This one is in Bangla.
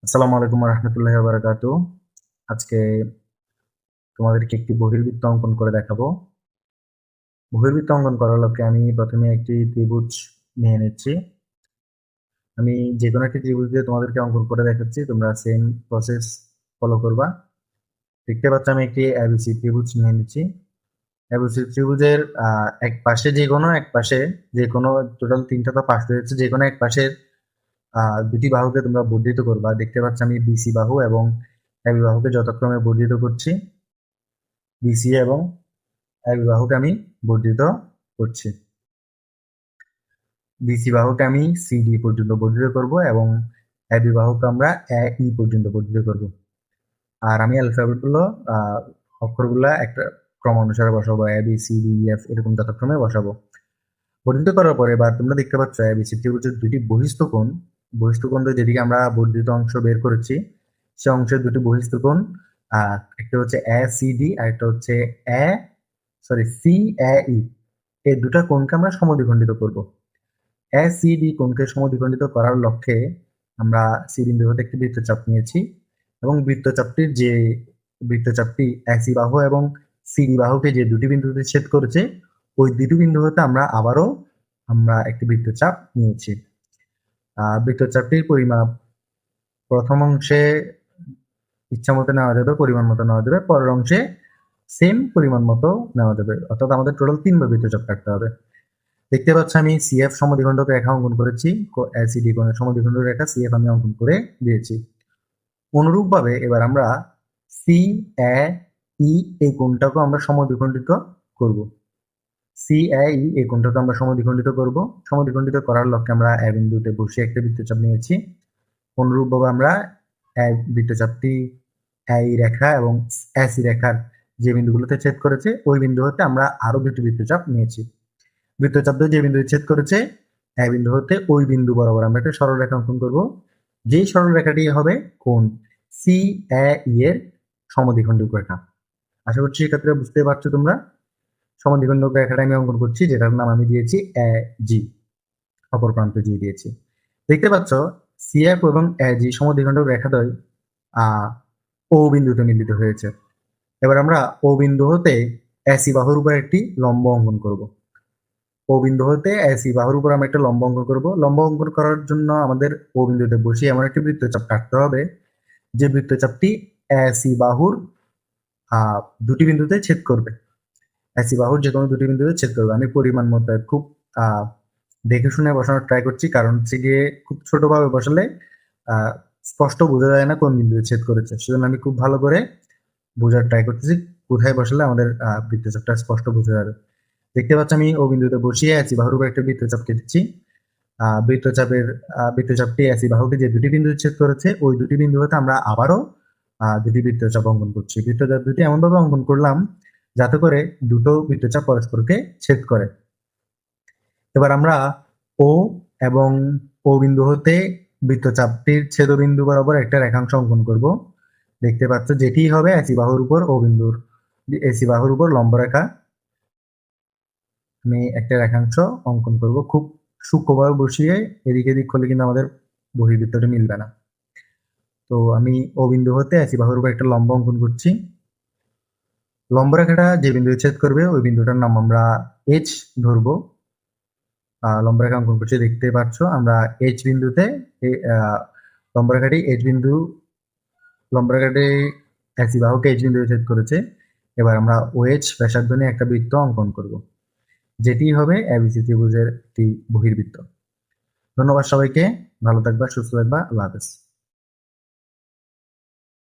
আসসালামু আলাইকুম রহমতুল্লাহি ওয়া বারাকাতুহু। আজকে তোমাদেরকে একটি বহির্বৃত্ত অঙ্কন করে দেখাবো। বহির্বৃত্ত অঙ্কন করার লক্ষ্যে আমি প্রথমে একটি ত্রিভুজ নিয়ে নিচ্ছি। আমি যেকোনো একটি ত্রিভুজ দিয়ে তোমাদেরকে অঙ্কন করে দেখাচ্ছি, তোমরা সেম প্রসেস ফলো করবা। দেখতে পাচ্ছ আমি একটি এবিসি ত্রিভুজ নিয়ে নিচ্ছি। এবিসি ত্রিভুজের এক পাশে যে কোনো টোটাল তিনটা তো পাশ রয়েছে, যে কোনো এক পাশের দুটি বাহুকে তোমরা বর্ধিত করবা। দেখতে পাচ্ছ আমি বিসি বাহু এবং এবি বাহুকে যথাক্রমে বর্ধিত করছি। বিসি এবং এবি বাহুকে আমি বর্ধিত করছি। বিসি বাহুকে আমি সিডি পর্যন্ত বর্ধিত করব এবং এবি বাহুকে আমরা ই পর্যন্ত বর্ধিত করব। আর আমি অ্যালফাবেটগুলো অক্ষরগুলো একটা ক্রম অনুসারে বসাবো, A B C D F এরকম যথাক্রমে বসাবো। বর্ধিত করার পরে এবার তোমরা দেখতে পাচ্ছ এবিসি ত্রিভুজের দুটি বহিস্থ কোণ দিয়ে যেদিকে আমরা বর্ধিত অংশ বের করেছি, সে অংশের দুটি বহিস্থ কোণ, একটা হচ্ছে এ সি ডি আর একটা হচ্ছে সি এ ই। এই দুটা কোণকে আমরা সমদ্বিখণ্ডিত করব। এ সি ডি কোণকে সমদ্বিখণ্ডিত করার লক্ষ্যে আমরা সি বিন্দু হতে একটি বৃত্তচাপ নিয়েছি এবং বৃত্তচাপটি এসি বাহু এবং সিডি বাহুকে যে দুটি বিন্দুতে ছেদ করেছে, ওই দুটি বিন্দু হতে আমরা একটি বৃত্তচাপ নিয়েছি। বৃত্তচাপটির পরিমাপ প্রথম অংশে ইচ্ছা মতো নেওয়া যাবে, পরিমাণ মতো নেওয়া যাবে, পরের অংশে সেম পরিমাণ মতো নেওয়া যাবে। অর্থাৎ আমাদের টোটাল 3 বার বৃত্তচাপ কাটতে হবে। দেখতে পাচ্ছ আমি সিএফ সমদ্বিখণ্ডক রেখা অঙ্কন করেছি, এসিডি কোণের সমদ্বিখণ্ডক রেখা সিএফ আমি অঙ্কন করে দিয়েছি। অনুরূপভাবে এবার আমরা সি এ ই এই কোণটাকে আমরা সমদ্বিখণ্ডিত করব। সি এ ই এই কোণটাকে আমরা সমদ্বিখণ্ডিত করব। সমদ্বিখণ্ডিত করার লক্ষ্যে আমরা এ বিন্দুতে বসে একটা বৃত্তচাপ নিয়েছি। অনুরূপভাবে আমরা বৃত্তচাপটি এই রেখা এবং এসি রেখার যে বিন্দুগুলোতে ছেদ করেছে, ওই বিন্দু হতে আমরা আরো দুটি বৃত্তচাপ নিয়েছি। বৃত্তচাপ দিয়ে যে বিন্দুতে ছেদ করেছে, এ বিন্দু হতে ওই বিন্দু বরাবর আমরা একটা সরলরেখা অঙ্কন করব। যেই সরলরেখাটি হবে কোণ সি এ ই এর সমদ্বিখণ্ডক রেখা। আশা করছি শিক্ষার্থীরা বুঝতে পারছো তোমরা। সমদ্বিখণ্ডক রেখাটা আমি অঙ্কন করছি, যেটার নাম আমি দিয়েছি এ জি, অপর প্রান্ত জি দিয়েছি। দেখতে পাচ্ছ সিএফ এবং এ জি সমদ্বিখণ্ডক রেখাদ্বয় ও বিন্দুতে মিলিত হয়েছে। এবার আমরা ও বিন্দু হতে এসি বাহুর উপর একটি লম্ব অঙ্কন করব। ও বিন্দু হতে এসি বাহুর উপর আমরা একটা লম্ব অঙ্কন করব। লম্ব অঙ্কন করার জন্য আমাদের ও বিন্দুতে বসিয়ে এমন একটি বৃত্তচাপ কাটতে হবে যে বৃত্তচাপটি এসি বাহুর দুটি বিন্দুতে ছেদ করবে। এসি বাহুর যে কোনো দুটি বিন্দুতে ছেদ করবে। আমি পরিমাণ মতো খুব দেখে শুনে বসানোর ট্রাই করছি, কারণ হচ্ছে গিয়ে খুব ছোটভাবে বসালে স্পষ্ট বোঝা যায় না কোন বিন্দুতে ছেদ করেছে। সেজন্য আমি খুব ভালো করে বোঝার ট্রাই করতেছি কোথায় বসালে আমাদের বৃত্তচাপটা স্পষ্ট বোঝা যাবে। দেখতে পাচ্ছি আমি ও বিন্দুতে বসিয়ে এসি বাহুর উপর একটা বৃত্তচাপ কেটেছি। বৃত্তচাপটি এসি বাহুকে যে দুটি বিন্দু ছেদ করেছে, ওই দুটি বিন্দু হতে আমরা আবারও দুটি বৃত্তচাপ অঙ্কন করছি। বৃত্তচাপ দুটি এমনভাবে অঙ্কন করলাম যাতে করে দুটো বৃত্তচাপ পরস্পরকে ছেদ করে। এবার আমরা ও এবং ও বিন্দু হতে বৃত্তচাপটির ছেদবিন্দু বরাবর একটা রেখাংশ অঙ্কন করব। দেখতে পাচ্ছ যেটি হবে এসি বাহুর উপর লম্ব রেখা। আমি একটা রেখাংশ অঙ্কন করব, খুব সূক্ষ্মভাবে বসিয়ে এদিক এদিক করলে কিন্তু আমাদের বহির্বৃত্তটা মিলবে না। তো আমি ও বিন্দু হতে এসি বাহুর উপর একটা লম্ব অঙ্কন করছি। লম্ব রেখাটা যে বিন্দু ছেদ করবে ওই বিন্দুটার নাম আমরা এইচ ধরবো। লম্ব রেখা অঙ্কন করছি, দেখতে পাচ্ছ আমরা এইচ বিন্দুতে লম্ব রেখাটি এসি বাহুকে এইচ বিন্দুতে ছেদ করেছে। এবার আমরা ওএইচ ব্যাসার্ধ নিয়ে একটা বৃত্ত অঙ্কন করব, যেটি হবে এবিসি ত্রিভুজের একটি বহির্বৃত্ত। ধন্যবাদ সবাইকে, ভালো থাকবা, সুস্থ থাকবা, আল্লাহ হাফেজ।